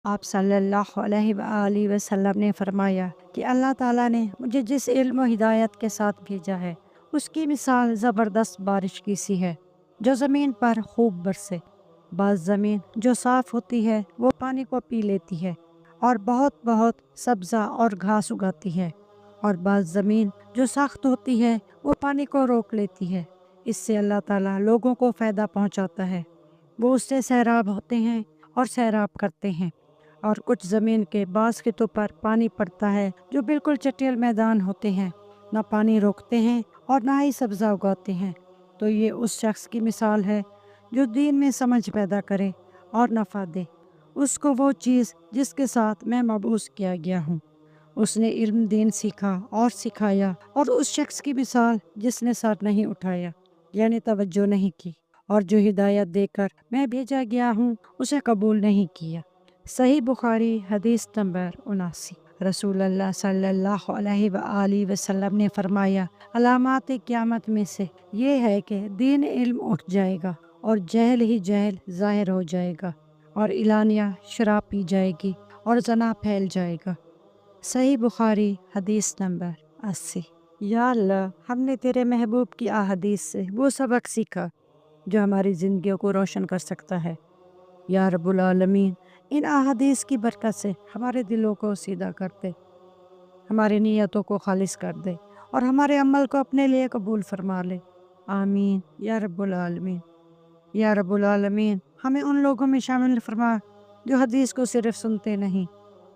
آپ صلی اللہ علیہ وآلہ وسلم نے فرمایا کہ اللہ تعالیٰ نے مجھے جس علم و ہدایت کے ساتھ بھیجا ہے اس کی مثال زبردست بارش کی سی ہے جو زمین پر خوب برسے۔ بعض زمین جو صاف ہوتی ہے وہ پانی کو پی لیتی ہے اور بہت بہت سبزہ اور گھاس اگاتی ہے، اور بعض زمین جو سخت ہوتی ہے وہ پانی کو روک لیتی ہے۔ اس سے اللہ تعالیٰ لوگوں کو فائدہ پہنچاتا ہے، وہ اس سے سیراب ہوتے ہیں اور سیراب کرتے ہیں۔ اور کچھ زمین کے بعض خطوں پر پانی پڑتا ہے جو بالکل چٹیل میدان ہوتے ہیں، نہ پانی روکتے ہیں اور نہ ہی سبزہ اگاتے ہیں۔ تو یہ اس شخص کی مثال ہے جو دین میں سمجھ پیدا کرے اور نفع دے اس کو وہ چیز جس کے ساتھ میں مبعوث کیا گیا ہوں۔ اس نے علم دین سیکھا اور سکھایا، اور اس شخص کی مثال جس نے سر نہیں اٹھایا، یعنی توجہ نہیں کی، اور جو ہدایت دے کر میں بھیجا گیا ہوں اسے قبول نہیں کیا۔ صحیح بخاری حدیث نمبر 79۔ رسول اللہ صلی اللہ علیہ وآلہ وسلم نے فرمایا، علامات قیامت میں سے یہ ہے کہ دین علم اٹھ جائے گا اور جہل ہی جہل ظاہر ہو جائے گا، اور اعلانیہ شراب پی جائے گی اور زنا پھیل جائے گا۔ صحیح بخاری حدیث نمبر 80۔ یا اللہ، ہم نے تیرے محبوب کی احادیث سے وہ سبق سیکھا جو ہماری زندگیوں کو روشن کر سکتا ہے۔ یا رب العالمین، ان احادیث کی برکت سے ہمارے دلوں کو سیدھا کر دے، ہماری نیتوں کو خالص کر دے، اور ہمارے عمل کو اپنے لیے قبول فرما لے۔ آمین یا رب العالمین۔ یا رب العالمین، ہمیں ان لوگوں میں شامل فرما جو حدیث کو صرف سنتے نہیں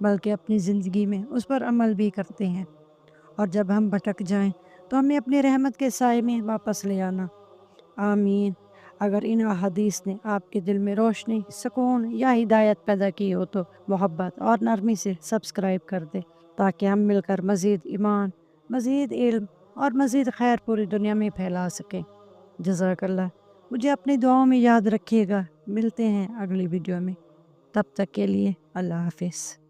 بلکہ اپنی زندگی میں اس پر عمل بھی کرتے ہیں، اور جب ہم بھٹک جائیں تو ہمیں اپنی رحمت کے سائے میں واپس لے آنا۔ آمین۔ اگر ان احادیث نے آپ کے دل میں روشنی، سکون یا ہدایت پیدا کی ہو تو محبت اور نرمی سے سبسکرائب کر دے، تاکہ ہم مل کر مزید ایمان، مزید علم اور مزید خیر پوری دنیا میں پھیلا سکیں۔ جزاک اللہ۔ مجھے اپنی دعاؤں میں یاد رکھیے گا۔ ملتے ہیں اگلی ویڈیو میں، تب تک کے لیے اللہ حافظ۔